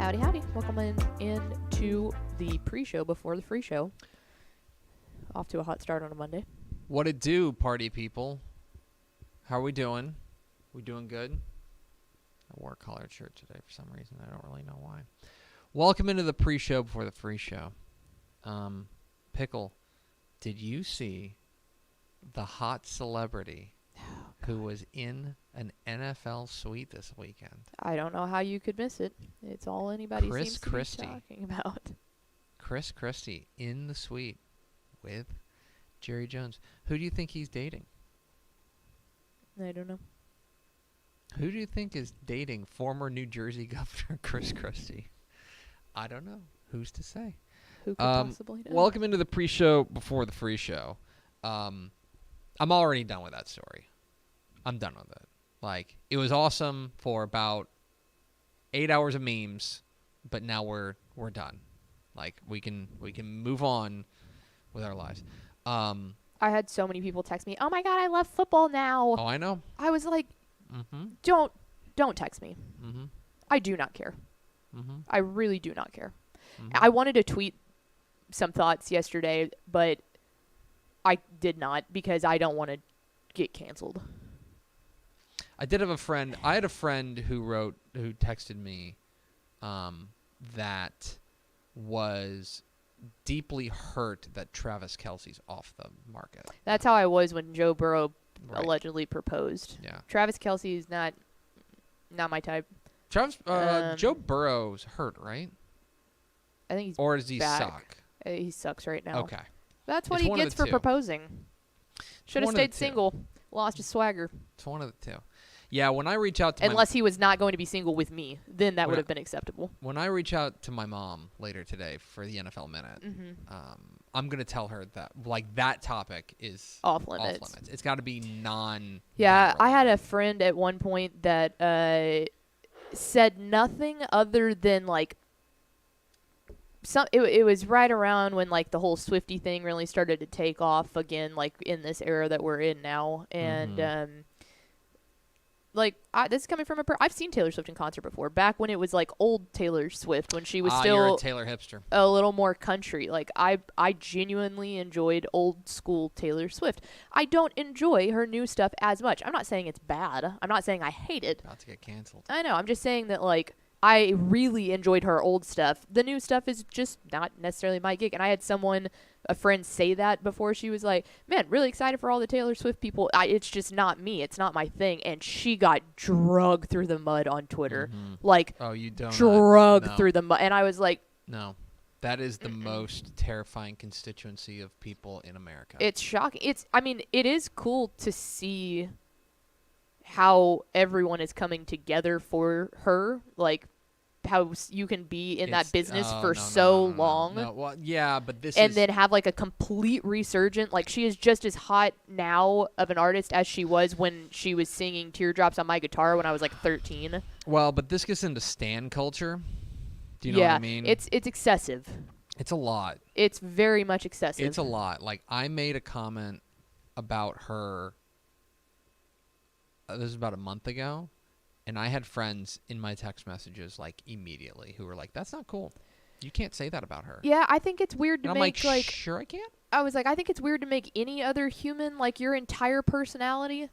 Howdy, howdy. Welcome into the pre-show before the free show. Off to a hot start on a Monday. What it do, party people? How are we doing? We doing good? I wore a collared shirt today for some reason. I don't really know why. Welcome into the pre-show before the free show. Pickle, did you see the hot celebrity who was in an NFL suite this weekend? I don't know how you could miss it. It's all anybody Chris seems to Christie. be talking about. Chris Christie in the suite with Jerry Jones. Who do you think he's dating? I don't know. Who do you think is dating former New Jersey Governor Chris Christie? I don't know. Who's to say? Who could possibly know? Welcome into the pre-show before the free show. I'm already done with that story. I'm done with it. Like, it was awesome for about 8 hours of memes, but now we're done. Like, we can move on with our lives. I had so many people text me, "Oh my God, I love football now." Oh, I know. I was like, don't text me. I do not care. I really do not care. I wanted to tweet some thoughts yesterday, but I did not because I don't want to get canceled. I did have a friend. I had a friend who texted me that was deeply hurt that Travis Kelce's off the market. That's how I was when Joe Burrow Right. allegedly proposed. Yeah. Travis Kelce is not my type. Joe Burrow's hurt, right? I think he's Or does he back. suck? He sucks right now. Okay. That's what It's he one of gets the for two. proposing. Should have one of the stayed two. single. Lost his swagger. It's one of the two. Yeah, when I reach out to Unless he was not going to be single with me, then that When would I- have been acceptable. when I reach out to my mom later today for the NFL Minute, I'm gonna tell her that that topic is Off limits. It's got to be non. Yeah, I had a friend at one point that said nothing other than it was right around when the whole Swiftie thing really started to take off again, in this era that we're in now, and this is coming from I've seen Taylor Swift in concert before, back when it was old Taylor Swift, when she was You're still a Taylor hipster. a little more country. I genuinely enjoyed old school Taylor Swift. I don't enjoy her new stuff as much. I'm not saying it's bad. I'm not saying I hate it. About to get canceled. I know. I'm just saying that I really enjoyed her old stuff. The new stuff is just not necessarily my gig. And I had a friend say that before. She was like, "Man, really excited for all the Taylor Swift people. It's just not me. It's not my thing." And she got dragged through the mud on Twitter. Oh, you don't. Dragged through the mud. And I was like, no. That is the most terrifying constituency of people in America. it's shocking. It is cool to see how everyone is coming together for her. How you can be in that business for so long. No. Well, yeah, but and then have a complete resurgent. She is just as hot now of an artist as she was when she was singing Teardrops on My Guitar when I was 13. Well, but this gets into stan culture. Do you know what I mean? It's excessive. It's a lot. It's very much excessive. It's a lot. I made a comment about her. This was about a month ago. And I had friends in my text messages immediately who were like, "That's not cool. You can't say that about her." Yeah, I think it's weird to and make I'm sure I can. I was I think it's weird to make any other human your entire personality,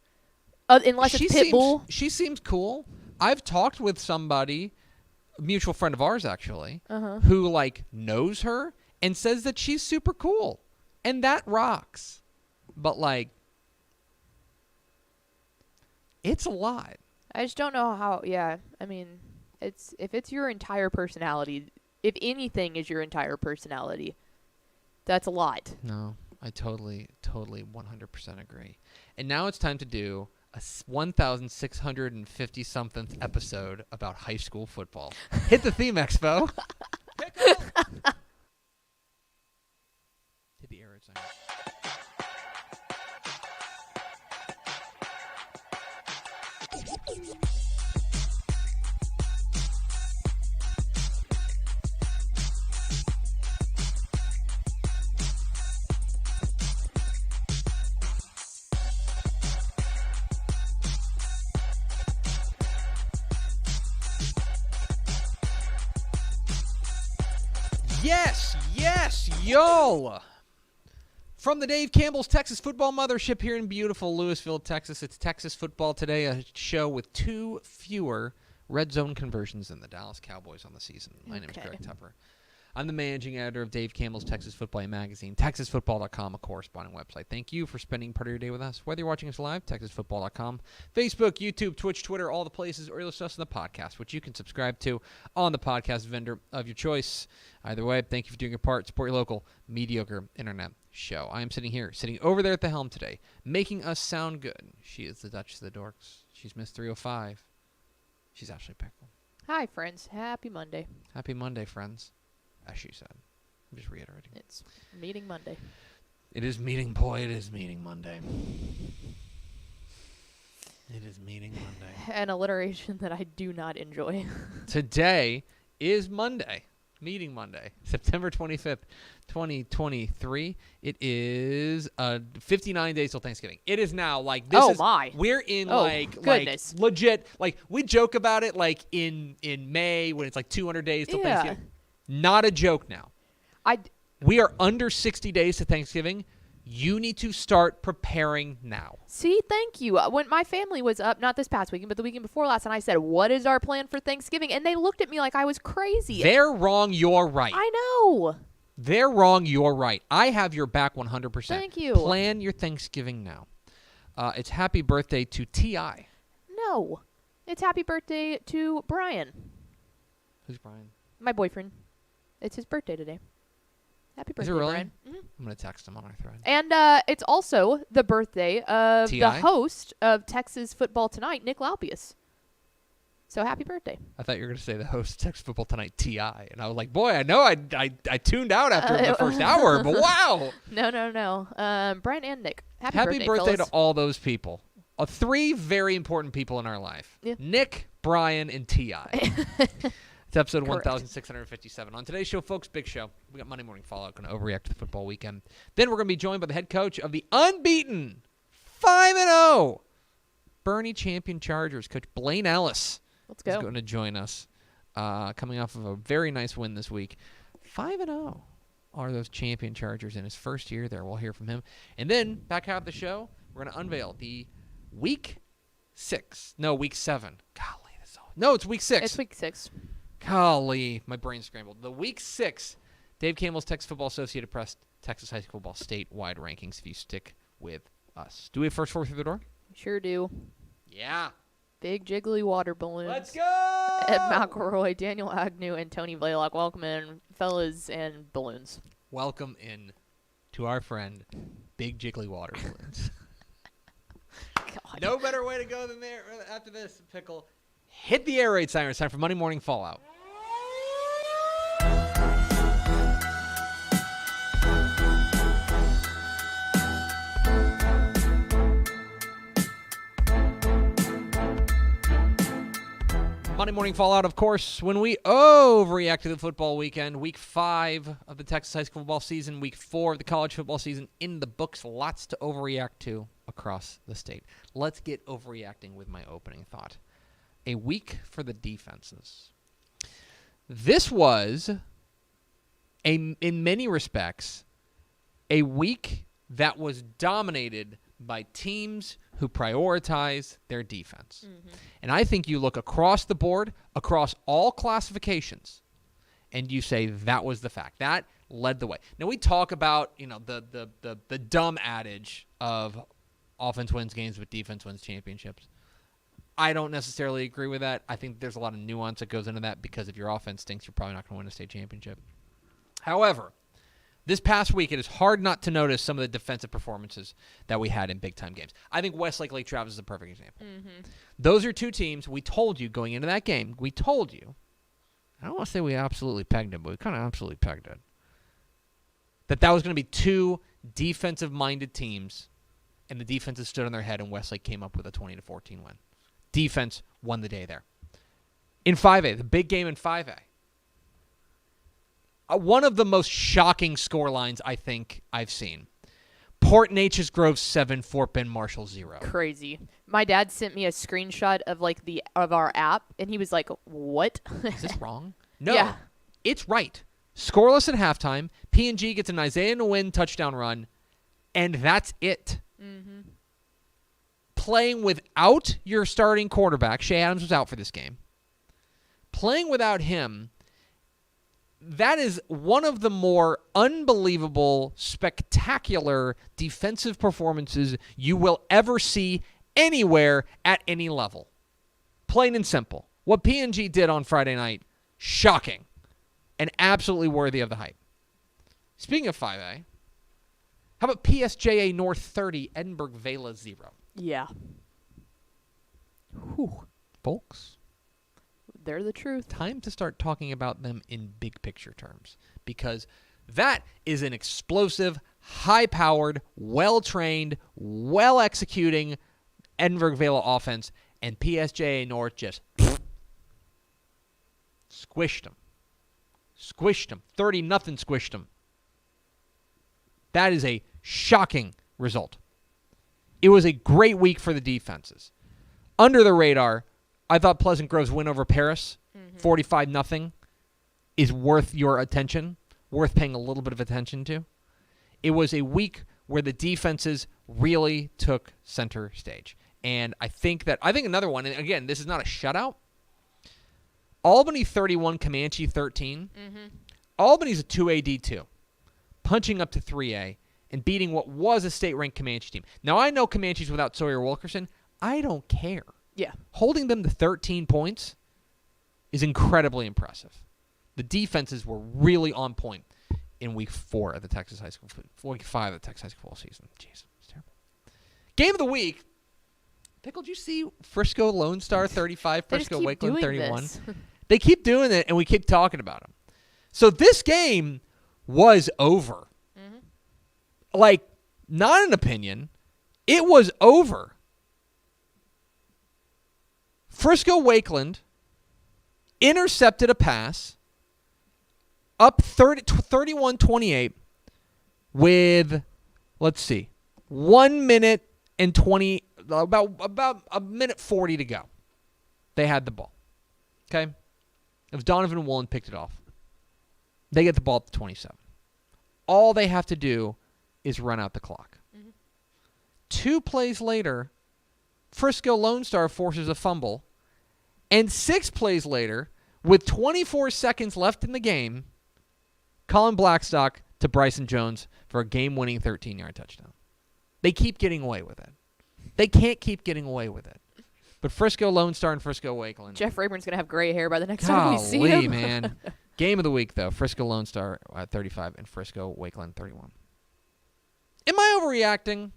unless it's Pitbull. She seems cool. I've talked with somebody, a mutual friend of ours actually, who knows her and says that she's super cool, and that rocks. But it's a lot. I just don't know how. Yeah, if it's your entire personality, if anything is your entire personality, that's a lot. No, I totally 100% agree. And now it's time to do a 1,650 something episode about high school football. Hit the theme, Expo. Hit the air sign. Yes, y'all. From the Dave Campbell's Texas Football Mothership here in beautiful Lewisville, Texas, it's Texas Football Today, a show with 2 fewer red zone conversions than the Dallas Cowboys on the season. My name is Greg Tupper. I'm the managing editor of Dave Campbell's Texas Football magazine, TexasFootball.com, a corresponding website. Thank you for spending part of your day with us. Whether you're watching us live, TexasFootball.com, Facebook, YouTube, Twitch, Twitter, all the places, or you're listening to us on the podcast, which you can subscribe to on the podcast vendor of your choice. Either way, thank you for doing your part. Support your local mediocre internet show. I am sitting over there at the helm today, making us sound good. She is the Duchess of the Dorks. She's Miss 305. She's Ashley Pickle. Hi, friends. Happy Monday. Happy Monday, friends. As she said. I'm just reiterating. It's Meeting Monday. It is meeting, boy, it is meeting Monday. It is meeting Monday. An alliteration that I do not enjoy. Today is Monday. Meeting Monday. September 25th, 2023. It is 59 days till Thanksgiving. It is now like this. Oh, is, my. We're in goodness. like legit. Like we joke about it like in May when it's like 200 days till Thanksgiving. Not a joke now. We are under 60 days to Thanksgiving. You need to start preparing now. See, thank you. When my family was up, not this past weekend, but the weekend before last, and I said, what is our plan for Thanksgiving? And they looked at me like I was crazy. They're wrong. You're right. I know. They're wrong. You're right. I have your back 100%. Thank you. Plan your Thanksgiving now. It's happy birthday to T.I. No. It's happy birthday to Brian. Who's Brian? My boyfriend. It's his birthday today. Happy birthday, Is it really? Brian. Mm-hmm. I'm going to text him on our thread. And it's also the birthday of T.I.? the host of Texas Football Tonight, Nick Laupius. So happy birthday. I thought you were going to say the host of Texas Football Tonight, T.I. And I was like, boy, I know I tuned out after the first hour, but wow. No. Brian and Nick. Happy birthday to fellas. all those people. 3 very important people in our life. Yeah. Nick, Brian, and T.I. It's episode Correct. 1657. On today's show, folks, big show. We got Monday Morning Fallout, going to overreact to the football weekend. Then we're going to be joined by the head coach of the unbeaten 5-0 Boerne champion Chargers, Coach Blaine Ellis. Let's go. Is going to join us, coming off of a very nice win this week. 5-0 are those champion Chargers in his first year there. We'll hear from him. And then, back out of the show, we're going to unveil the week 7. Golly, it's week 6. It's week 6. Golly, my brain scrambled. The week 6, Dave Campbell's Texas Football Associated Press, Texas High School Football statewide rankings if you stick with us. Do we have first 4 through the door? Sure do. Yeah. Big jiggly water balloons. Let's go! Ed McElroy, Daniel Agnew, and Tony Blaylock. Welcome in, fellas and balloons. Welcome in to our friend, Big Jiggly Water Balloons. God. No better way to go than there after this, Pickle. Hit the air raid siren. It's time for Monday Morning Fallout. Monday Morning Fallout, of course, when we overreact to the football weekend. Week 5 of the Texas high school football season. Week 4 of the college football season in the books. Lots to overreact to across the state. Let's get overreacting with my opening thought. A week for the defenses. This was, in many respects, a week that was dominated by teams who prioritize their defense. Mm-hmm. And I think you look across the board, across all classifications, and you say that was the fact. That led the way. Now, we talk about, the dumb adage of offense wins games, but defense wins championships. I don't necessarily agree with that. I think there's a lot of nuance that goes into that because if your offense stinks, you're probably not going to win a state championship. However, this past week, it is hard not to notice some of the defensive performances that we had in big-time games. I think Westlake Lake Travis is a perfect example. Mm-hmm. Those are 2 teams we told you going into that game. We told you. I don't want to say we absolutely pegged it, but we kind of absolutely pegged it. That was going to be 2 defensive-minded teams, and the defenses stood on their head, and Westlake came up with a 20-14 win. Defense won the day there. In 5A, the big game in 5A. One of the most shocking score lines I think I've seen. Port Neches Grove 7, Fort Bend Marshall 0. Crazy. My dad sent me a screenshot of of our app, and he was like, "What?" Is this wrong? No, yeah. It's right. Scoreless at halftime. P&G gets an Isaiah Nguyen touchdown run, and that's it. Mm-hmm. Playing without your starting quarterback, Shea Adams was out for this game. Playing without him, that is one of the more unbelievable, spectacular defensive performances you will ever see anywhere at any level. Plain and simple. What P&G did on Friday night, shocking and absolutely worthy of the hype. Speaking of 5A, how about PSJA North 30, Edinburgh Vela 0? Yeah. Whew. Folks, they're the truth. time to start talking about them in big picture terms, because that is an explosive, high-powered, well-trained, well-executing Edinburgh Vela offense, and PSJA North just squished them. Squished them. 30-0 squished them. That is a shocking result. It was a great week for the defenses. Under the radar, I thought Pleasant Grove's win over Paris, 45-0, is worth your attention, worth paying a little bit of attention to. It was a week where the defenses really took center stage. And I think another one, and again, this is not a shutout. Albany 31, Comanche 13. Mm-hmm. Albany's a 2A D2, punching up to 3A and beating what was a state-ranked Comanche team. Now, I know Comanche's without Sawyer Wilkerson. I don't care. Yeah. Holding them to 13 points is incredibly impressive. The defenses were really on point in week 4 of the Texas high school, week 5 of the Texas high school season. Jeez, it's terrible. Game of the week. Pickle, did you see Frisco Lone Star 35, Frisco Wakeland 31? They keep doing it, and we keep talking about them. So this game was over. Mm-hmm. Like, not an opinion. It was over. Frisco Wakeland intercepted a pass up 31-28 with, let's see, 1 minute and 20, about a minute 40 to go. They had the ball. Okay? It was Donovan Woolen picked it off. They get the ball at the 27. All they have to do is run out the clock. Mm-hmm. 2 plays later, Frisco Lone Star forces a fumble. And 6 plays later, with 24 seconds left in the game, Colin Blackstock to Bryson Jones for a game-winning 13-yard touchdown. They keep getting away with it. They can't keep getting away with it. But Frisco Lone Star and Frisco Wakeland. Jeff Rayburn's going to have gray hair by the next time we see him. Man. Game of the week, though. Frisco Lone Star at 35 and Frisco Wakeland 31. Am I overreacting?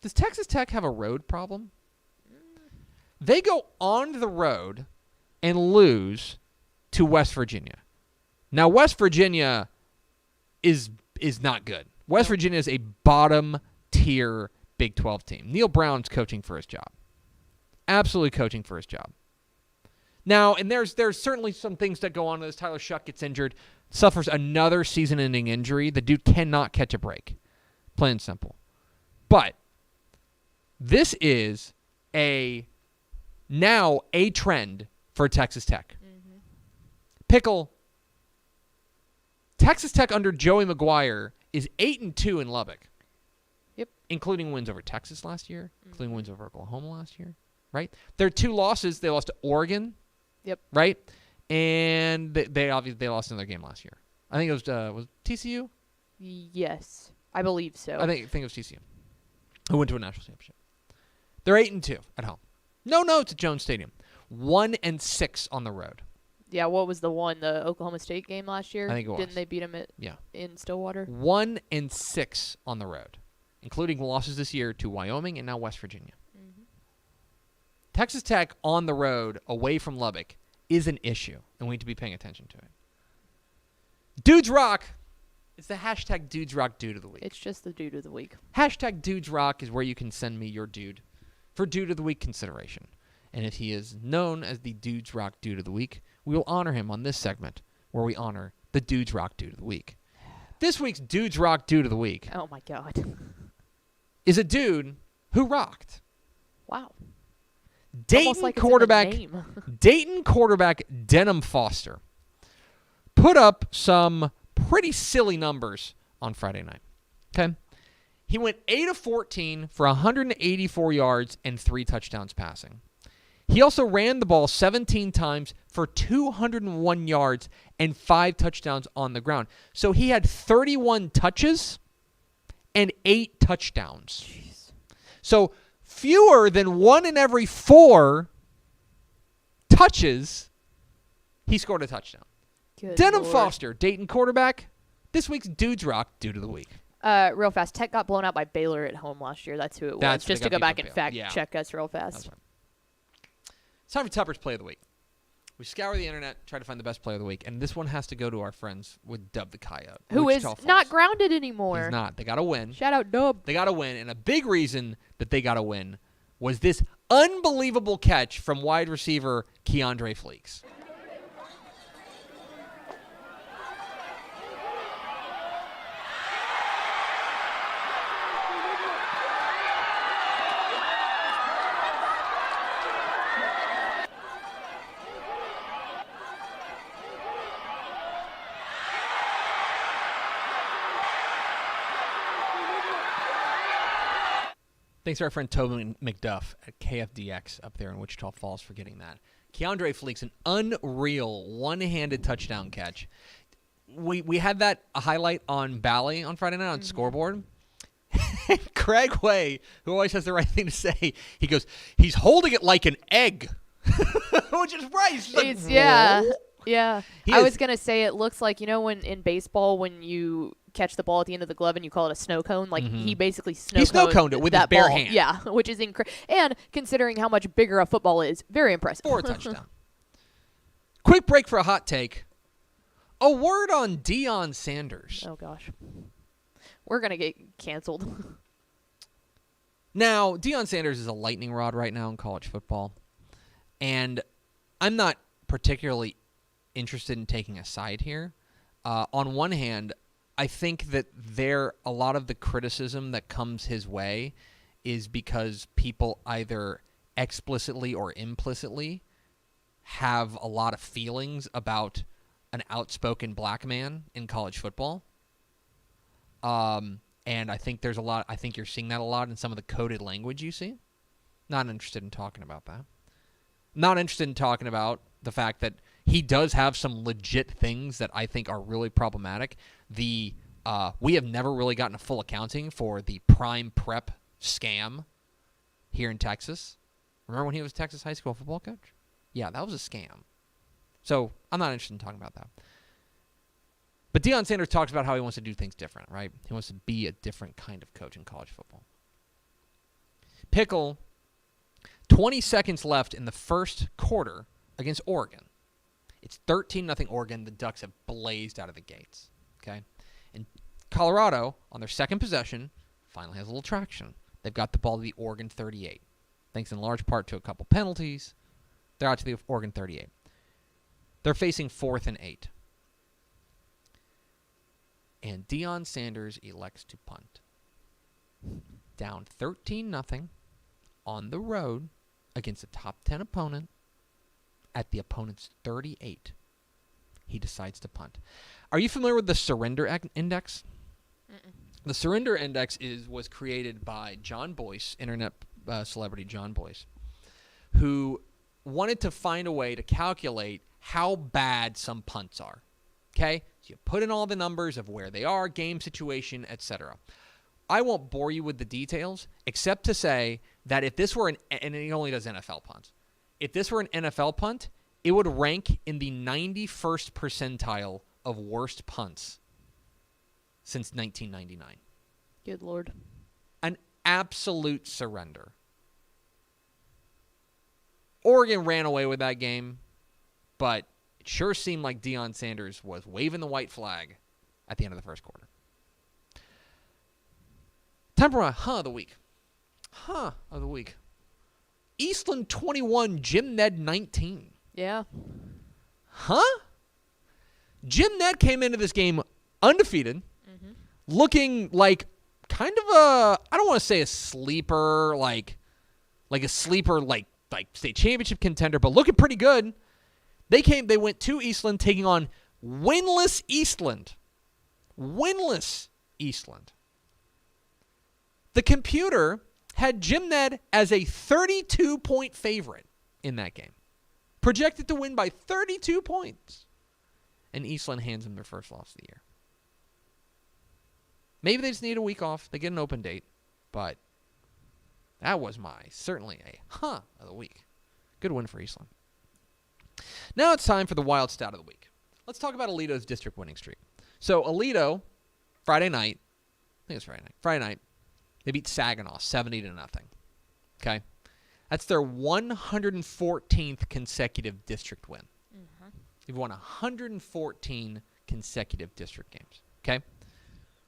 Does Texas Tech have a road problem? They go on the road and lose to West Virginia. Now, West Virginia is not good. West Virginia is a bottom-tier Big 12 team. Neil Brown's coaching for his job. Absolutely coaching for his job. Now, and there's certainly some things that go on with this. Tyler Shuck gets injured, suffers another season-ending injury. The dude cannot catch a break. Plain and simple. But this is now a trend for Texas Tech. Mm-hmm. Pickle, Texas Tech under Joey McGuire is 8-2 in Lubbock. Yep. Including wins over Texas last year, including wins over Oklahoma last year, right? Their 2 losses, they lost to Oregon. Yep. Right? And they obviously lost another game last year. I think it was TCU? Yes. I believe so. I think it was TCU. Who went to a national championship. They're 8-2 at home. No, it's at Jones Stadium. 1-6 on the road. Yeah, what was the Oklahoma State game last year? I think it was. Didn't they beat them in Stillwater? 1-6 on the road, including losses this year to Wyoming and now West Virginia. Mm-hmm. Texas Tech on the road, away from Lubbock, is an issue, and we need to be paying attention to it. Dudes Rock. It's the hashtag Dudes Rock Dude of the Week. It's just the Dude of the Week. Hashtag Dudes Rock is where you can send me your dude for Dude of the Week consideration. And if he is known as the Dudes Rock Dude of the Week, we will honor him on this segment where we honor the Dudes Rock Dude of the Week. This week's Dudes Rock Dude of the Week. Oh, my God. Is a dude who rocked. Wow. Dayton quarterback Denham Foster put up some pretty silly numbers on Friday night. Okay? He went 8 of 14 for 184 yards and 3 touchdowns passing. He also ran the ball 17 times for 201 yards and 5 touchdowns on the ground. So he had 31 touches and 8 touchdowns. Jeez. So fewer than 1 in every 4 touches, he scored a touchdown. Good Denham Lord. Foster, Dayton quarterback, this week's Dudes Rock Dude of the Week. Real fast. Tech got blown out by Baylor at home last year. That's who it was. That's Just they to go got back beat and by fact Baylor. Yeah. check us real fast. That's right. It's time for Tupper's Play of the Week. We scour the internet, try to find the best player of the week, and this one has to go to our friends with Dub the Coyote. Who is Wichita Falls. not grounded anymore. He's not. They got to win. Shout out Dub. They got to win, and a big reason that they got to win was this unbelievable catch from wide receiver Keandre Fleeks. Thanks to our friend Tobin McDuff at KFDX up there in Wichita Falls for getting that. Keandre Fleeks, an unreal one-handed touchdown catch. We had that highlight on Bally on Friday night on Scoreboard. Craig Way, who always has the right thing to say, he goes, he's holding it like an egg. Which is right. He's like, Yeah. "Whoa." Yeah. He I is- was going to say it looks like, when in baseball, when you catch the ball at the end of the glove and you call it a snow cone, like he basically snow-coned it with his that bare ball. hand. Yeah, which is incredible. And considering how much bigger a football is, very impressive. For a touchdown. Quick break for a hot take. A word on Deion Sanders. Oh, gosh. We're going to get canceled. Now, Deion Sanders is a lightning rod right now in college football. And I'm not particularly interested in taking a side here. On one hand, I think that a lot of the criticism that comes his way is because people either explicitly or implicitly have a lot of feelings about an outspoken black man in college football. And I think I think you're seeing that a lot in some of the coded language you see. Not interested in talking about that. Not interested in talking about the fact that he does have some legit things that I think are really problematic. We have never really gotten a full accounting for the prime prep scam here in Texas. Remember when he was Texas high school football coach? Yeah, that was a scam. So I'm not interested in talking about that. But Deion Sanders talks about how he wants to do things different, right? He wants to be a different kind of coach in college football. Pickle, 20 seconds left in the first quarter against Oregon. It's 13-0 Oregon. The Ducks have blazed out of the gates. Okay? And Colorado, on their second possession, finally has a little traction. They've got the ball to the Oregon 38. Thanks in large part to a couple penalties. They're out to the Oregon 38. They're facing 4th and 8. And Deion Sanders elects to punt. Down 13-0 on the road against a top 10 opponent at the opponent's 38. He decides to punt. Are you familiar with the surrender index? Mm-mm. The surrender index was created by John Boyce, internet celebrity John Boyce, who wanted to find a way to calculate how bad some punts are. Okay? So you put in all the numbers of where they are, game situation, etc. I won't bore you with the details, except to say that if this were and he only does NFL punts. If this were an NFL punt, it would rank in the 91st percentile of worst punts since 1999. Good Lord. An absolute surrender. Oregon ran away with that game, but it sure seemed like Deion Sanders was waving the white flag at the end of the first quarter. Time for my of the week. Of the week. Eastland 21, Jim Ned 19. Yeah. Jim Ned came into this game undefeated, looking like kind of I don't want to say a sleeper, like a sleeper, like state championship contender, but looking pretty good. They went to Eastland taking on winless Eastland. Winless Eastland. The computer had Jim Ned as a 32-point favorite in that game. Projected to win by 32 points. And Eastland hands them their first loss of the year. Maybe they just need a week off. They get an open date. But that was certainly a of the week. Good win for Eastland. Now it's time for the wild stat of the week. Let's talk about Alito's district winning streak. So Alito, Friday night, they beat Saginaw 70-0. Okay? That's their 114th consecutive district win. Mm-hmm. They've won 114 consecutive district games. Okay?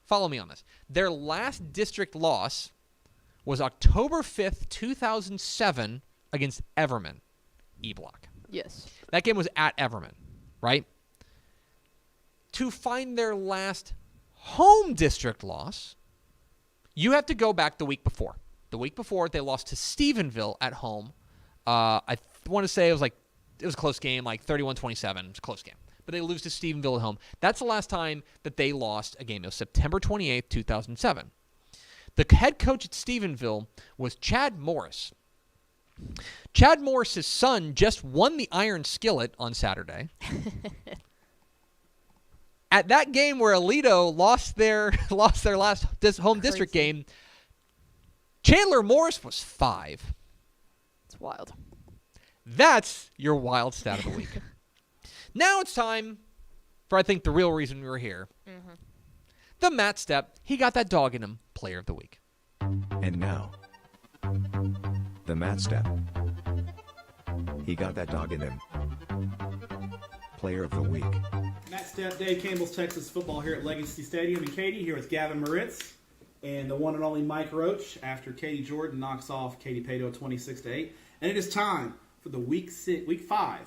Follow me on this. Their last district loss was October 5th, 2007 against Everman, E-Block. Yes. That game was at Everman, right? To find their last home district loss, you have to go back the week before. The week before, they lost to Stephenville at home. I want to say it was a close game, like 31-27. It was a close game. But they lose to Stephenville at home. That's the last time that they lost a game. It was September 28th, 2007. The head coach at Stephenville was Chad Morris. Chad Morris's son just won the Iron Skillet on Saturday. At that game where Alito lost their last home district game, Chandler Morris was 5. It's wild. That's your wild stat of the week. Now it's time for, I think, the real reason we were here. Mm-hmm. The Matt Stepp, he got that dog in him, player of the week. And now, the Matt Stepp. He got that dog in him. Player of the week. Matt Stepp, Dave Campbell's Texas football here at Legacy Stadium. And Katie here with Gavin Moritz and the one and only Mike Roach after Katie Jordan knocks off Katie Pato 26-8. And it is time for the week 5.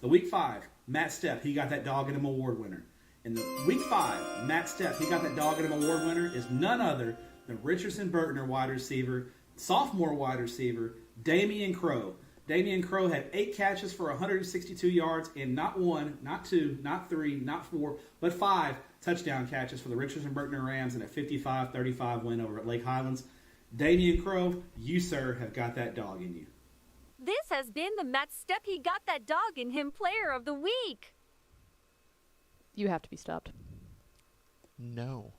The week 5, Matt Stepp, he got that dog in him award winner. And the week 5, Matt Stepp, he got that dog in him award winner is none other than Richardson Burtner wide receiver, sophomore wide receiver, Damian Crow. Damian Crow had 8 catches for 162 yards and not 1, not 2, not 3, not 4, but 5 touchdown catches for the Richardson Burtner Rams in a 55-35 win over at Lake Highlands. Damian Crow, you, sir, have got that dog in you. This has been the Matt Stepp, he got that dog in him player of the week. You have to be stopped. No,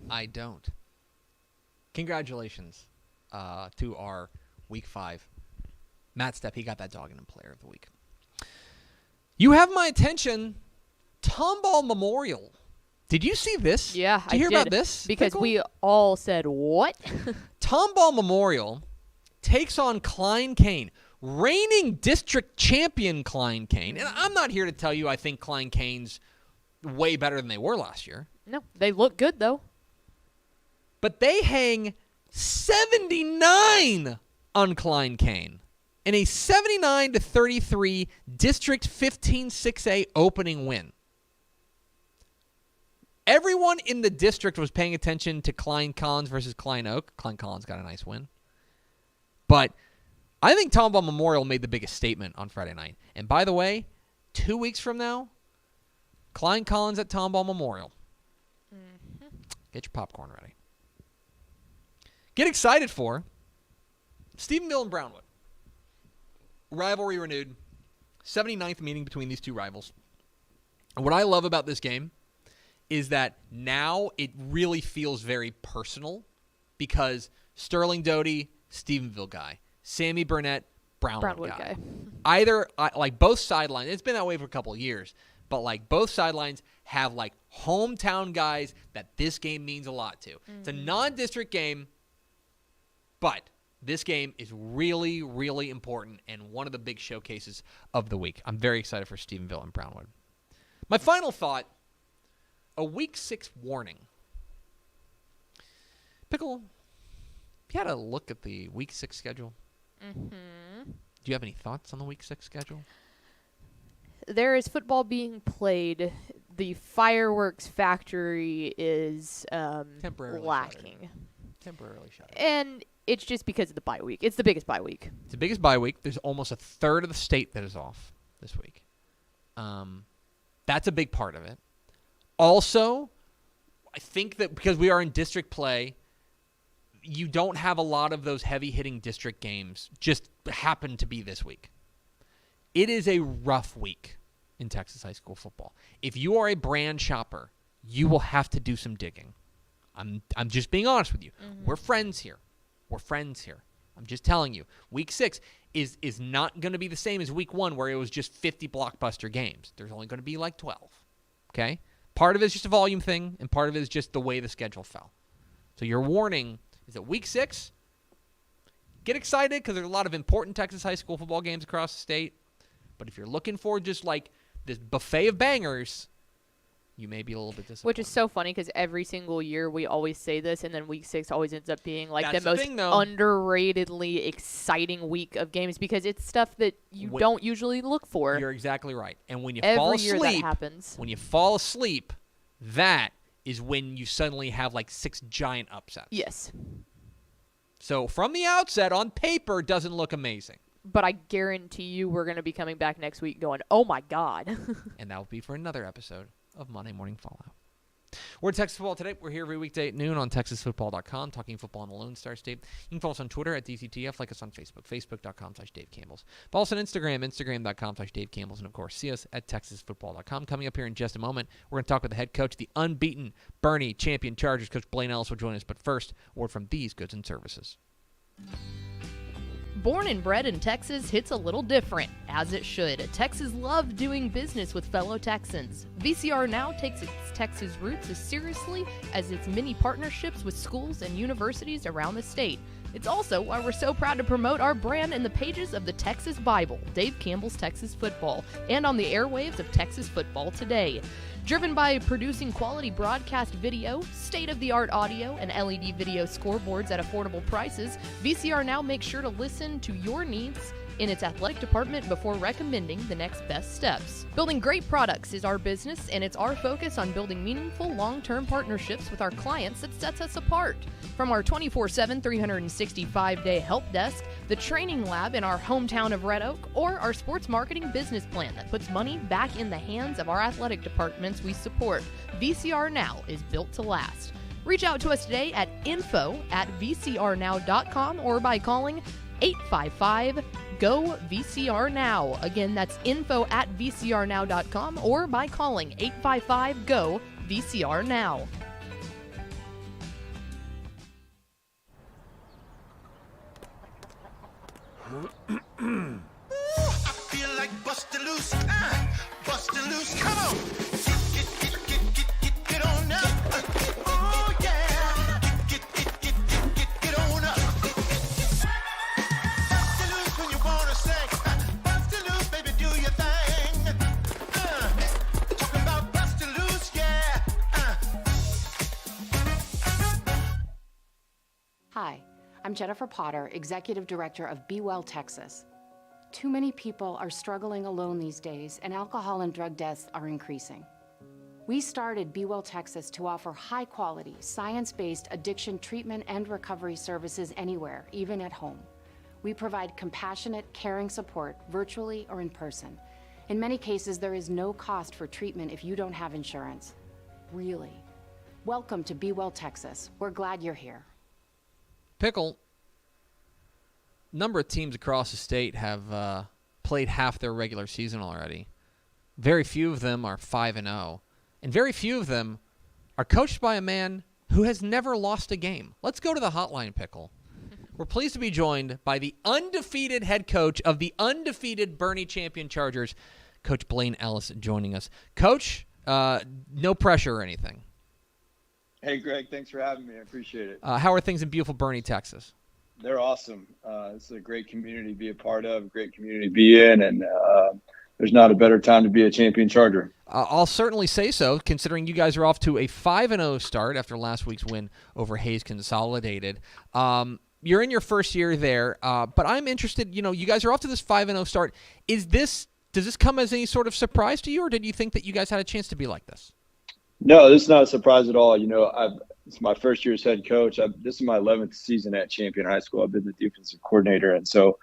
I don't. Congratulations to our week 5. Matt Stepp, he got that dog in him player of the week. You have my attention. Tomball Memorial. Did you see this? Yeah, did you hear about this? Because Pickle? we all said, what? Tomball Memorial takes on Klein Kane. Reigning district champion Klein Kane. And I'm not here to tell you I think Klein Kane's way better than they were last year. No, they look good, though. But they hang 79 on Klein Kane in a 79-33 District 15-6A opening win. Everyone in the district was paying attention to Klein Collins versus Klein Oak. Klein Collins got a nice win. But I think Tomball Memorial made the biggest statement on Friday night. And by the way, 2 weeks from now, Klein Collins at Tomball Memorial. Mm-hmm. Get your popcorn ready. Get excited for Stephenville and Brownwood. Rivalry renewed. 79th meeting between these two rivals. And what I love about this game is that now it really feels very personal because Sterling Doty, Stephenville guy. Sammy Burnett, Brownwood guy. Either, like both sidelines, it's been that way for a couple of years, but like both sidelines have like hometown guys that this game means a lot to. Mm-hmm. It's a non-district game, but this game is really, really important and one of the big showcases of the week. I'm very excited for Stephenville and Brownwood. My final thought, a Week 6 warning. Pickle, you had a look at the Week 6 schedule. Mm-hmm. Do you have any thoughts on the Week 6 schedule? There is football being played. The fireworks factory is temporarily lacking. Shuttered. Temporarily shuttered. And it's just because of the bye week. It's the biggest bye week. It's the biggest bye week. There's almost a third of the state that is off this week. That's a big part of it. Also, I think that because we are in district play, you don't have a lot of those heavy-hitting district games just happen to be this week. It is a rough week in Texas high school football. If you are a brand shopper, you will have to do some digging. I'm just being honest with you. Mm-hmm. We're friends here. I'm just telling you. Week 6 is not going to be the same as week 1 where it was just 50 blockbuster games. There's only going to be like 12. Okay? Part of it is just a volume thing, and part of it is just the way the schedule fell. So your warning is that week 6, get excited because there's a lot of important Texas high school football games across the state. But if you're looking for just like this buffet of bangers, you may be a little bit disappointed. Which is so funny because every single year we always say this, and then week 6 always ends up being like the most underratedly exciting week of games because it's stuff that you don't usually look for. You're exactly right. And when you fall asleep, that happens. When you fall asleep, that is when you suddenly have like 6 giant upsets. Yes. So from the outset, on paper, doesn't look amazing. But I guarantee you we're going to be coming back next week going, oh my God. And that will be for another episode of Monday Morning Fallout. We're at Texas Football Today. We're here every weekday at noon on TexasFootball.com, talking football in the Lone Star State. You can follow us on Twitter at DCTF, like us on Facebook, Facebook.com/Dave Campbell's. Follow us on Instagram, Instagram.com/Dave Campbell's, and of course, see us at TexasFootball.com. Coming up here in just a moment, we're going to talk with the head coach, the unbeaten Boerne champion Chargers, Coach Blaine Ellis will join us. But first, a word from these goods and services. Born and bred in Texas hits a little different, as it should. Texas loves doing business with fellow Texans. VCR Now takes its Texas roots as seriously as its many partnerships with schools and universities around the state. It's also why we're so proud to promote our brand in the pages of the Texas Bible, Dave Campbell's Texas Football, and on the airwaves of Texas Football Today. Driven by producing quality broadcast video, state-of-the-art audio, and LED video scoreboards at affordable prices, VCR Now makes sure to listen to your needs in its athletic department before recommending the next best steps. Building great products is our business, and it's our focus on building meaningful, long-term partnerships with our clients that sets us apart. From our 24/7, 365-day help desk, the training lab in our hometown of Red Oak, or our sports marketing business plan that puts money back in the hands of our athletic departments we support, VCR Now is built to last. Reach out to us today at info@vcrnow.com or by calling 855-GO-VCR-NOW. Again, that's info@vcrnow.com or by calling 855-GO-VCR-NOW. I feel like bustin' loose, bustin' loose, come on. Get on up. Oh yeah. Get on up. Bustin' loose when you wanna sing. Bustin' loose, baby, do your thing. Talking about bustin' loose, yeah. Hi, I'm Jennifer Potter, Executive Director of Be Well Texas. Too many people are struggling alone these days, and alcohol and drug deaths are increasing. We started Be Well Texas to offer high-quality, science-based addiction treatment and recovery services anywhere, even at home. We provide compassionate, caring support virtually or in person. In many cases, there is no cost for treatment if you don't have insurance. Really. Welcome to Be Well Texas. We're glad you're here. Pickle, number of teams across the state have played half their regular season already. Very few of them are 5-0, and very few of them are coached by a man who has never lost a game. Let's go to the hotline, Pickle. We're pleased to be joined by the undefeated head coach of the undefeated Boerne champion Chargers, Coach Blaine Ellis, joining us. Coach, no pressure or anything. Hey, Greg, thanks for having me. I appreciate it. How are things in beautiful Boerne, Texas? They're awesome. It's a great community to be a part of, great community to be in, and there's not a better time to be a champion Charger. I'll certainly say so, considering you guys are off to a 5-0 start after last week's win over Hayes Consolidated. You're in your first year there, but I'm interested, you guys are off to this 5-0 start. Does this come as any sort of surprise to you, or did you think that you guys had a chance to be like this? No, this is not a surprise at all. It's my first year as head coach. This is my 11th season at Champion High School. I've been the defensive coordinator, and so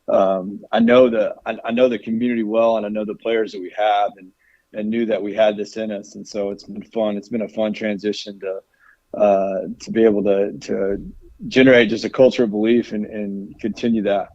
I know the community well, and I know the players that we have. And knew that we had this in us. And so it's been fun. It's been a fun transition to be able to generate just a culture of belief and continue that.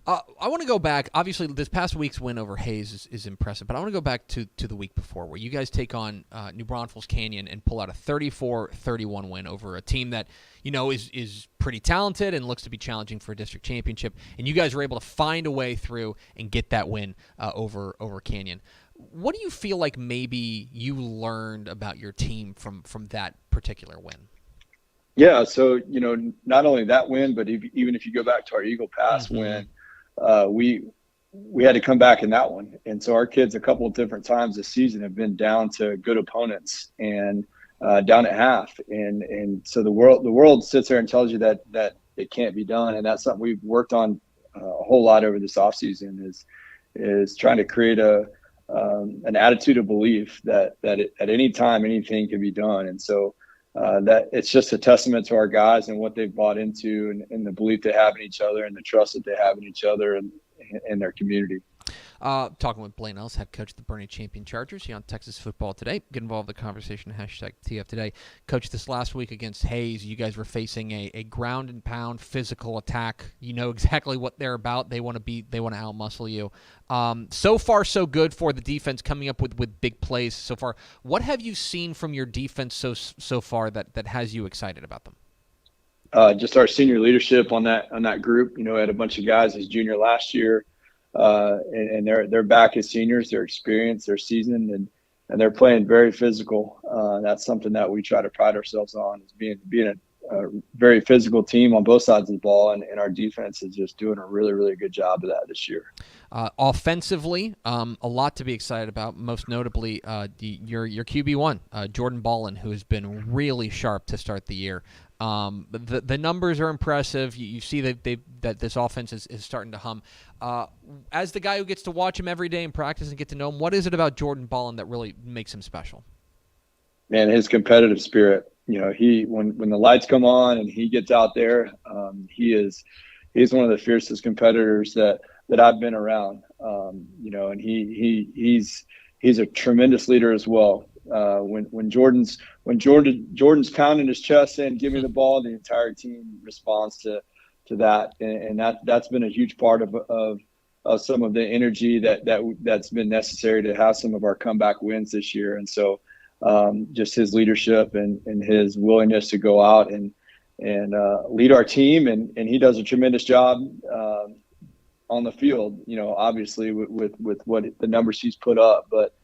I want to go back. Obviously, this past week's win over Hayes is impressive, but I want to go back to the week before where you guys take on New Braunfels Canyon and pull out a 34-31 win over a team that, is pretty talented and looks to be challenging for a district championship. And you guys were able to find a way through and get that win over Canyon. What do you feel like maybe you learned about your team from that particular win? Yeah, so, not only that win, but even if you go back to our Eagle Pass win, we had to come back in that one. And so our kids a couple of different times this season have been down to good opponents and down at half. And so the world sits there and tells you that it can't be done. And that's something we've worked on a whole lot over this offseason is trying to create an attitude of belief that at any time anything can be done. And so that it's just a testament to our guys and what they've bought into and the belief they have in each other and the trust that they have in each other and their community. Talking with Blaine Ellis, head coach of the Boerne Champion Chargers here on Texas Football Today. Get involved in the conversation, #TF Today. Coach, this last week against Hayes, you guys were facing a ground and pound physical attack. You know exactly what they're about. They want to outmuscle you. So far, so good for the defense coming up with big plays so far. What have you seen from your defense so far that has you excited about them? Just our senior leadership on that group. Had a bunch of guys as junior last year. And they're back as seniors. They're experienced, they're seasoned, and they're playing very physical. That's something that we try to pride ourselves on, is being a very physical team on both sides of the ball, and our defense is just doing a really, really good job of that this year. Offensively, a lot to be excited about. Most notably, your QB1, Jordan Ballin, who has been really sharp to start the year. The numbers are impressive. You see that this offense is starting to hum. As the guy who gets to watch him every day in practice and get to know him, what is it about Jordan Ballin that really makes him special? Man, his competitive spirit. When the lights come on and he gets out there, he's one of the fiercest competitors that I've been around. And he's a tremendous leader as well. When Jordan's pounding his chest saying, "Give me the ball," the entire team responds to that, and that's been a huge part of some of the energy that's been necessary to have some of our comeback wins this year. And so just his leadership and his willingness to go out and lead our team, and he does a tremendous job on the field. Obviously with what the numbers he's put up, but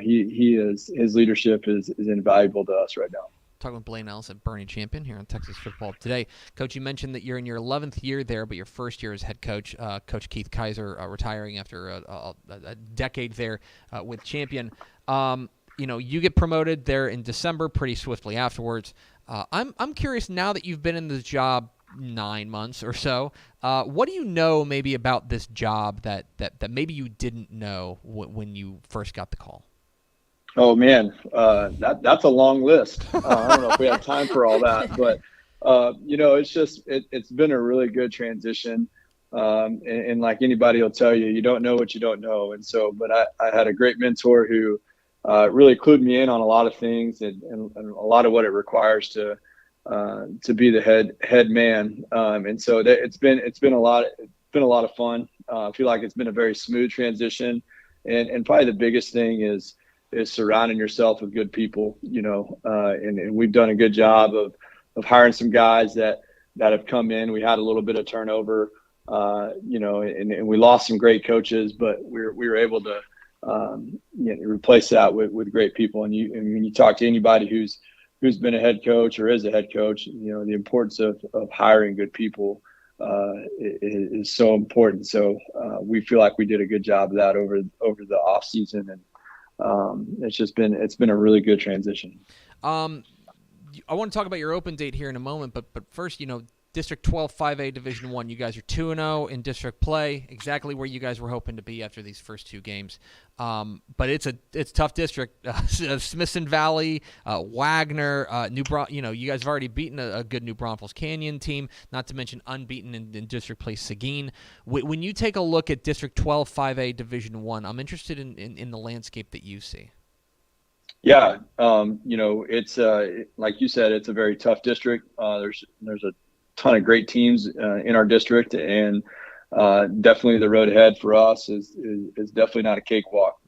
his leadership is invaluable to us right now. Talking with Blaine Ellis at Boerne Champion here on Texas Football Today. Coach, you mentioned that you're in your 11th year there, but your first year as head coach. Coach Keith Kaiser retiring after a decade there with Champion. You get promoted there in December pretty swiftly afterwards. I'm curious, now that you've been in this job 9 months or so, what do you know maybe about this job that maybe you didn't know when you first got the call? Oh man, that's a long list. I don't know if we have time for all that, but it's been a really good transition. And like anybody will tell you, you don't know what you don't know. And so, but I had a great mentor who really clued me in on a lot of things and a lot of what it requires to be the head man. And so it's been a lot of fun. I feel like it's been a very smooth transition, and probably the biggest thing is surrounding yourself with good people, and we've done a good job of hiring some guys that have come in. We had a little bit of turnover, and we lost some great coaches, but we were able to replace that with great people. And when you talk to anybody who's been a head coach or is a head coach, the importance of hiring good people is so important. So we feel like we did a good job of that over the off season, and it's been a really good transition. I want to talk about your open date here in a moment, but first, District 12 5A Division 1. You guys are 2-0 in district play, exactly where you guys were hoping to be after these first 2 games. But it's tough district. Smithson Valley, Wagner, you guys have already beaten a good New Braunfels Canyon team, not to mention unbeaten in district play Seguin. When you take a look at District 12 5A Division 1, I'm interested in the landscape that you see. Yeah, it's like you said, it's a very tough district. There's a ton of great teams in our district, and definitely the road ahead for us is definitely not a cakewalk.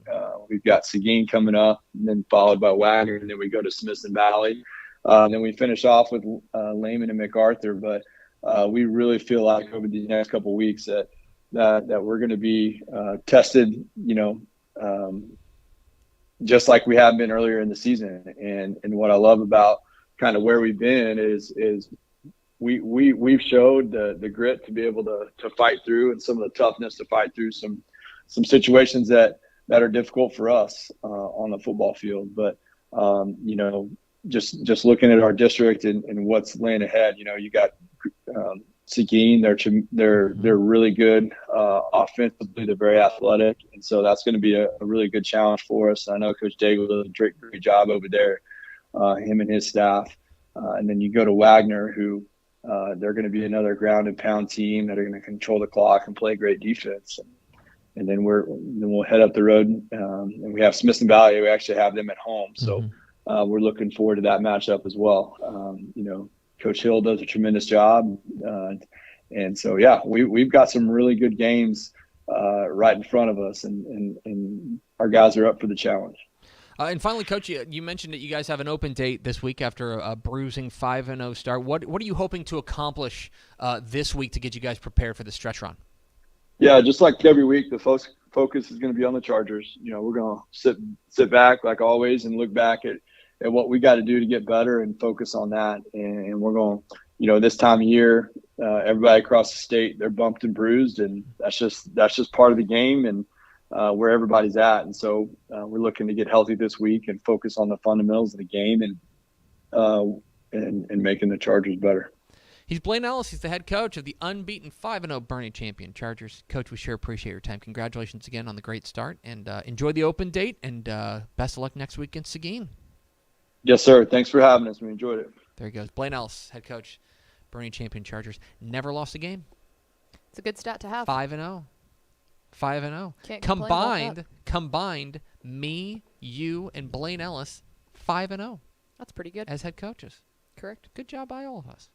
We've got Seguin coming up, and then followed by Wagner, and then we go to Smithson Valley. Then we finish off with Lehman and MacArthur. But we really feel like over the next couple of weeks that we're going to be tested, just like we have been earlier in the season. And what I love about kind of where we've been is we've showed the grit to be able to fight through, and some of the toughness to fight through some situations that are difficult for us on the football field. But just looking at our district and what's laying ahead, you got Seguin. They're really good offensively. They're very athletic, and so that's going to be a really good challenge for us. I know Coach Daigle does a great job over there, him and his staff. And then you go to Wagner, who they're going to be another ground and pound team that are going to control the clock and play great defense. And then we'll head up the road, and we have Smithson Valley. We actually have them at home, so we're looking forward to that matchup as well. Coach Hill does a tremendous job, and so we've got some really good games right in front of us, and our guys are up for the challenge. And finally, Coach, you mentioned that you guys have an open date this week after a bruising 5-0 start. What are you hoping to accomplish this week to get you guys prepared for the stretch run? Yeah, just like every week, the focus is going to be on the Chargers. We're going to sit back like always and look back at what we got to do to get better and focus on that. And we're going, this time of year, everybody across the state, they're bumped and bruised, and that's just part of the game and where everybody's at. And so we're looking to get healthy this week and focus on the fundamentals of the game and making the Chargers better. He's Blaine Ellis. He's the head coach of the unbeaten 5-0 Boerne champion Chargers. Coach, we sure appreciate your time. Congratulations again on the great start, and enjoy the open date, and best of luck next week against Seguin. Yes, sir. Thanks for having us. We enjoyed it. There he goes. Blaine Ellis, head coach, Boerne champion Chargers. Never lost a game. It's a good stat to have. 5-0. 5-0. Can't complain about that. Combined, me, you, and Blaine Ellis, 5-0. That's pretty good. As head coaches. Correct. Good job by all of us.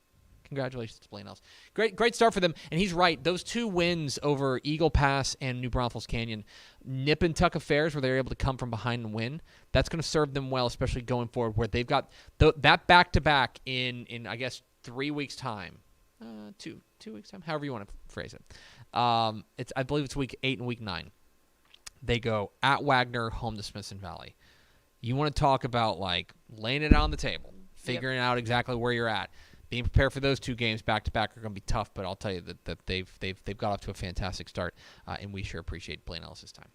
Congratulations to Blaine Ellis. Great start for them. And he's right. Those 2 wins over Eagle Pass and New Braunfels Canyon, nip and tuck affairs where they're able to come from behind and win, that's going to serve them well, especially going forward, where they've got that back-to-back in I guess, 3 weeks' time. 2 weeks' time, however you want to phrase it. I believe it's week 8 and week 9. They go at Wagner, home to Smithson Valley. You want to talk about, laying it on the table, figuring out exactly where you're at. Being prepared for those 2 games back-to-back are going to be tough, but I'll tell you that they've got off to a fantastic start, and we sure appreciate Blaine Ellis' time.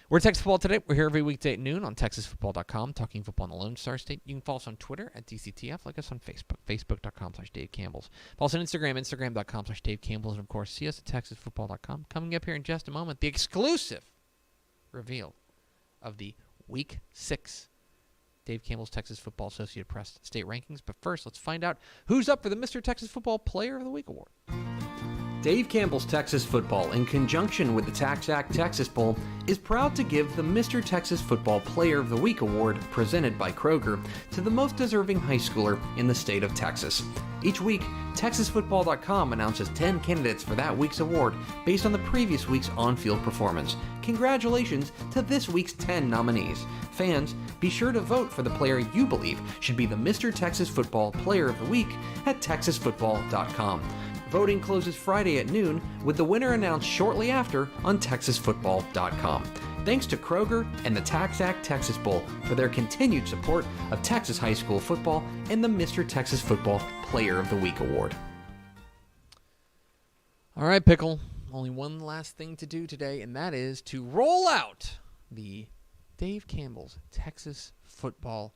We're Texas Football Today. We're here every weekday at noon on TexasFootball.com, talking football in the Lone Star State. You can follow us on Twitter at DCTF, like us on Facebook, Facebook.com/Dave Campbell's. Follow us on Instagram, Instagram.com/Dave Campbell's, and, of course, see us at TexasFootball.com. Coming up here in just a moment, the exclusive reveal of the Week 6 Dave Campbell's Texas Football Associated Press state rankings. But first, let's find out who's up for the Mr. Texas Football Player of the Week award. Dave Campbell's Texas Football, in conjunction with the TaxAct Texas Bowl, is proud to give the Mr. Texas Football Player of the Week award, presented by Kroger, to the most deserving high schooler in the state of Texas. Each week, TexasFootball.com announces 10 candidates for that week's award based on the previous week's on-field performance. Congratulations to this week's 10 nominees. Fans, be sure to vote for the player you believe should be the Mr. Texas Football Player of the Week at TexasFootball.com. Voting closes Friday at noon, with the winner announced shortly after on TexasFootball.com. Thanks to Kroger and the TaxAct Texas Bowl for their continued support of Texas high school football and the Mr. Texas Football Player of the Week award. All right, Pickle. Only one last thing to do today, and that is to roll out the Dave Campbell's Texas Football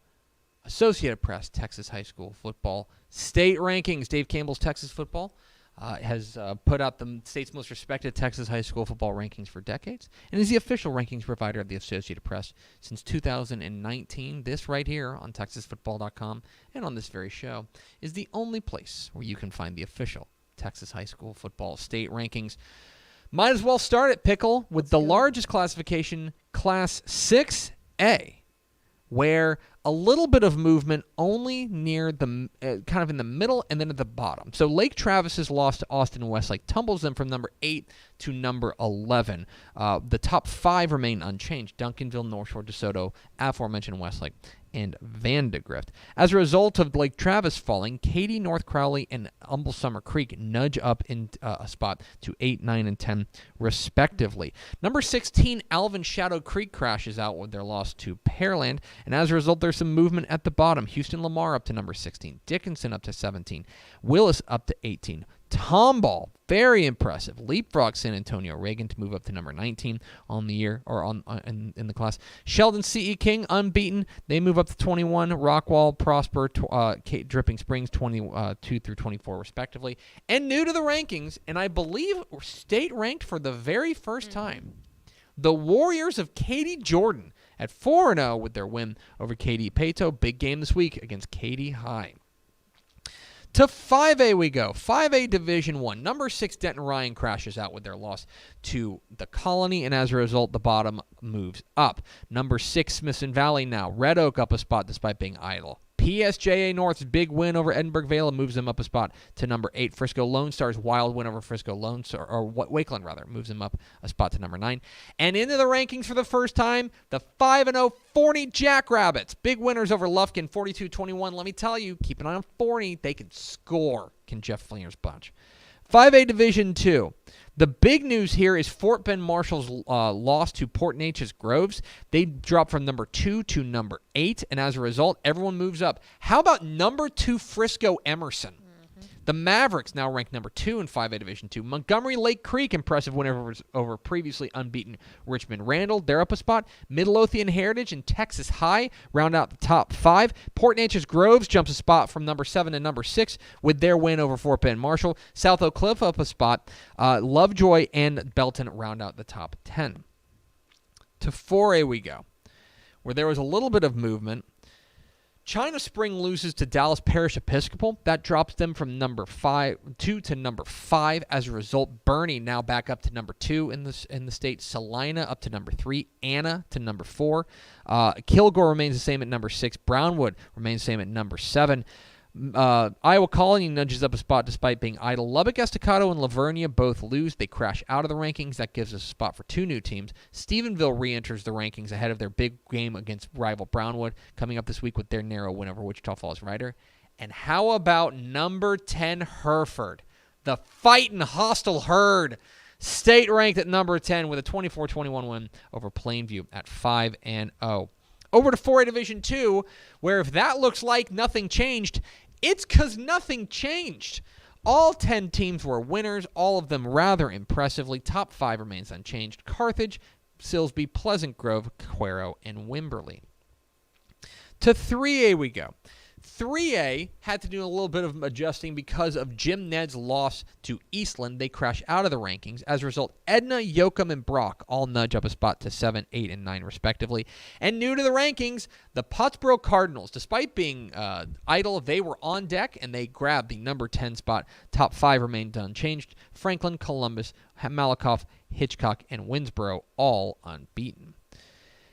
Associated Press, Texas high school football state rankings. Dave Campbell's Texas football has put out the state's most respected Texas high school football rankings for decades and is the official rankings provider of the Associated Press since 2019. This right here on TexasFootball.com and on this very show is the only place where you can find the official Texas high school football state rankings. Might as well start at Pickle with the largest classification, Class 6A, where a little bit of movement only near the kind of in the middle and then at the bottom. So Lake Travis's loss to Austin Westlake tumbles them from number 8 to number 11. The top 5 remain unchanged: Duncanville, North Shore, DeSoto, aforementioned Westlake, and Vandegrift. As a result of Lake Travis falling, Katy, North Crowley, and Humble Summer Creek nudge up in a spot to 8, 9, and 10, respectively. Number 16, Alvin Shadow Creek crashes out with their loss to Pearland, and as a result, there's some movement at the bottom. Houston Lamar up to number 16, Dickinson up to 17, Willis up to 18. Tomball, very impressive. Leapfrog San Antonio Reagan to move up to number 19 on the year, or in the class. Sheldon C.E. King, unbeaten. They move up to 21. Rockwall, Prosper, Dripping Springs, 22 through 24, respectively. And new to the rankings, and I believe state ranked for the very first time, the Warriors of Katy Jordan at 4-0 with their win over Katy Pato. Big game this week against Katy High. To 5A we go. 5A Division 1. Number 6, Denton Ryan crashes out with their loss to the Colony, and as a result, the bottom moves up. Number 6, Smithson Valley now. Red Oak up a spot despite being idle. PSJA North's big win over Edinburgh Vale moves them up a spot to number 8. Frisco Lone Star's wild win over Frisco Lone Star, or Wakeland rather, moves them up a spot to number 9. And into the rankings for the first time, the 5-0 Forney Jackrabbits. Big winners over Lufkin, 42-21. Let me tell you, keep an eye on Forney. They can score, can Jeff Fleener's bunch. 5A Division 2. The big news here is Fort Bend Marshall's loss to Port Neches Groves. They drop from number 2 to number 8, and as a result, everyone moves up. How about number 2 Frisco Emerson? The Mavericks now ranked number 2 in 5A Division 2. Montgomery Lake Creek, impressive win over previously unbeaten Richmond Randall. They're up a spot. Midlothian Heritage and Texas High round out the top 5. Port Neches Groves jumps a spot from number 7 to number 6 with their win over Fort Bend Marshall. South Oak Cliff up a spot. Lovejoy and Belton round out the top 10. To 4A we go, where there was a little bit of movement. China Spring loses to Dallas Parish Episcopal. That drops them from number 2 to number 5. As a result, Boerne now back up to number 2 in the state. Salina up to number 3. Anna to number 4. Kilgore remains the same at number 6. Brownwood remains the same at number 7. Iowa Colony nudges up a spot despite being idle. Lubbock Estacado and Lavernia both lose. They crash out of the rankings. That gives us a spot for 2 new teams. Stephenville re-enters the rankings ahead of their big game against rival Brownwood, coming up this week with their narrow win over Wichita Falls Rider. And how about number 10 Hereford? The fightin' hostile herd. State ranked at number 10 with a 24-21 win over Plainview at 5-0. Over to 4A Division 2, where if that looks like nothing changed, it's because nothing changed. All 10 teams were winners, all of them rather impressively. Top 5 remains unchanged. Carthage, Silsbee, Pleasant Grove, Cuero, and Wimberley. To 3A we go. 3A had to do a little bit of adjusting because of Jim Ned's loss to Eastland. They crash out of the rankings. As a result, Edna, Yoakum, and Brock all nudge up a spot to 7, 8, and 9, respectively. And new to the rankings, the Pottsboro Cardinals. Despite being idle, they were on deck, and they grabbed the number 10 spot. Top 5 remained unchanged. Franklin, Columbus, Malakoff, Hitchcock, and Winsboro all unbeaten.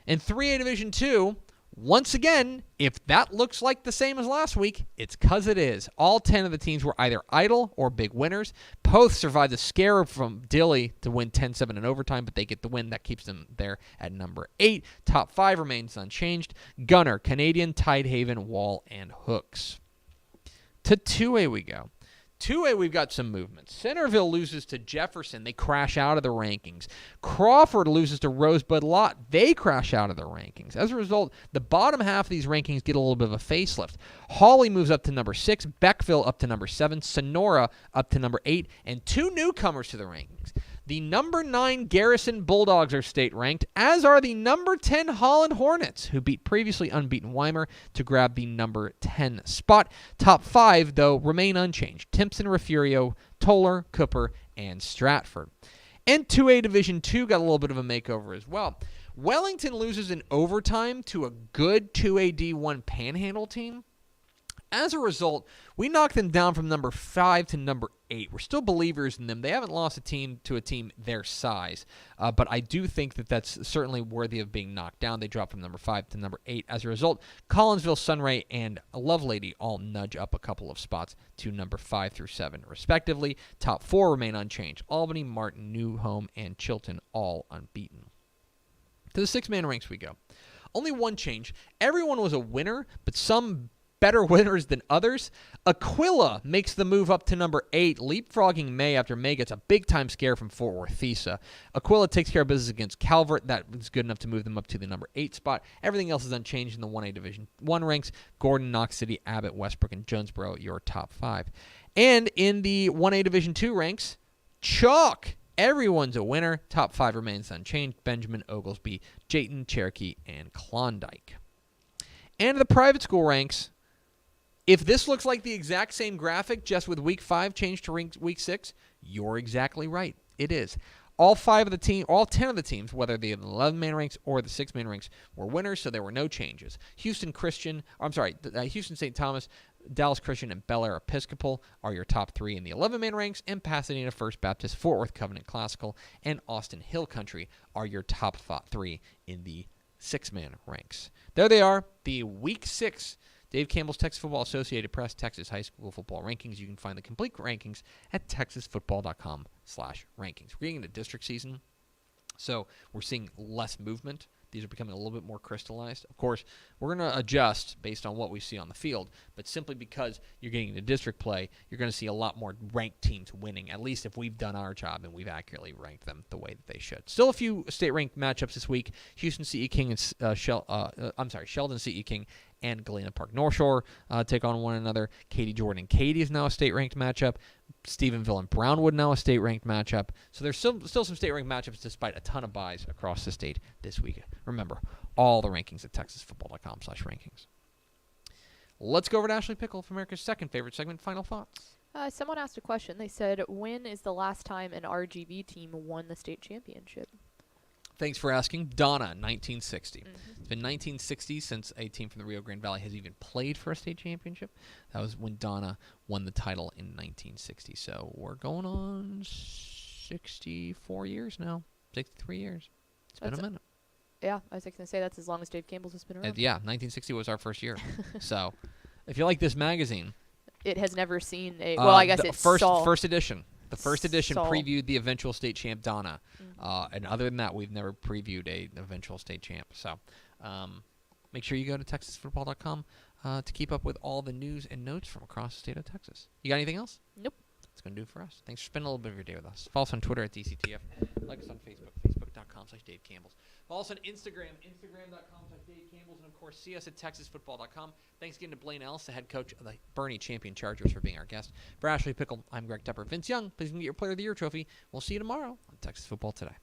In 3A Division 2, once again, if that looks like the same as last week, it's because it is. All 10 of the teams were either idle or big winners. Poth survived the scare from Dilley to win 10-7 in overtime, but they get the win. That keeps them there at number 8. Top 5 remains unchanged. Gunner, Canadian, Tidehaven, Wall, and Hooks. To 2A we go. 2A, we've got some movement. Centerville loses to Jefferson. They crash out of the rankings. Crawford loses to Rosebud Lott. They crash out of the rankings. As a result, the bottom half of these rankings get a little bit of a facelift. Hawley moves up to number 6. Beckville up to number 7. Sonora up to number 8. And 2 newcomers to the rankings. The number 9 Garrison Bulldogs are state-ranked, as are the number 10 Holland Hornets, who beat previously unbeaten Weimar to grab the number 10 spot. Top 5, though, remain unchanged. Timpson, Refugio, Toller, Cooper, and Stratford. And 2A Division II got a little bit of a makeover as well. Wellington loses in overtime to a good 2A D1 Panhandle team. As a result, we knocked them down from number 5 to number 8. We're still believers in them. They haven't lost a team to a team their size, but I do think that that's certainly worthy of being knocked down. They dropped from number 5 to number 8. As a result, Collinsville, Sunray, and Lovelady all nudge up a couple of spots to number 5 through 7, respectively. Top 4 remain unchanged. Albany, Martin, New Home, and Chilton all unbeaten. To the 6-man ranks we go. Only one change. Everyone was a winner, but some better winners than others. Aquila makes the move up to number 8, leapfrogging May after May gets a big-time scare from Fort Worth Thesa. Aquila takes care of business against Calvert. That was good enough to move them up to the number 8 spot. Everything else is unchanged in the 1A Division 1 ranks. Gordon, Knox City, Abbott, Westbrook, and Jonesboro, your top 5. And in the 1A Division 2 ranks, chalk. Everyone's a winner. Top 5 remains unchanged. Benjamin, Oglesby, Jayton, Cherokee, and Klondike. And the private school ranks, if this looks like the exact same graphic, just with Week 5 changed to Week 6, you're exactly right. It is. All 10 of the teams, whether the 11-man ranks or the 6-man ranks, were winners, so there were no changes. Houston St. Thomas, Dallas Christian, and Bel Air Episcopal are your top 3 in the 11-man ranks, and Pasadena First Baptist, Fort Worth Covenant Classical, and Austin Hill Country are your top 3 in the 6-man ranks. There they are, the Week 6 Dave Campbell's Texas Football Associated Press Texas High School Football Rankings. You can find the complete rankings at texasfootball.com/rankings. We're getting into district season, so we're seeing less movement. These are becoming a little bit more crystallized. Of course, we're going to adjust based on what we see on the field, but simply because you're getting into district play, you're going to see a lot more ranked teams winning, at least if we've done our job and we've accurately ranked them the way that they should. Still a few state-ranked matchups this week. Houston C.E. King and Sheldon C.E. King and Galena Park North Shore take on one another. Katy Jordan and Katy is now a state-ranked matchup. Stephenville and Brownwood now a state-ranked matchup. So there's still some state-ranked matchups despite a ton of buys across the state this week. Remember, all the rankings at texasfootball.com/rankings. Let's go over to Ashley Pickle for America's second favorite segment, Final Thoughts. Someone asked a question. They said, when is the last time an RGV team won the state championship? Thanks for asking. Donna, 1960. Mm-hmm. It's been 1960 since a team from the Rio Grande Valley has even played for a state championship. That was when Donna won the title in 1960. So we're going on 64 years now, 63 years. It's been a minute. Yeah, I was going to say that's as long as Dave Campbell's has been around. Yeah, 1960 was our first year. So if you like this magazine. It has never seen a, well, I guess it's first edition. The first edition previewed the eventual state champ, Donna. Mm-hmm. And other than that, we've never previewed an eventual state champ. So make sure you go to texasfootball.com to keep up with all the news and notes from across the state of Texas. You got anything else? Nope. That's going to do it for us. Thanks for spending a little bit of your day with us. Follow us on Twitter at DCTF. Like us on Facebook, facebook.com/Dave Campbell's. Follow us on Instagram, instagram.com/Dave Campbell's. And, of course, see us at texasfootball.com. Thanks again to Blaine Ellis, the head coach of the Boerne Champion Chargers, for being our guest. For Ashley Pickle, I'm Greg Tepper. Vince Young, please get your Player of the Year trophy. We'll see you tomorrow on Texas Football Today.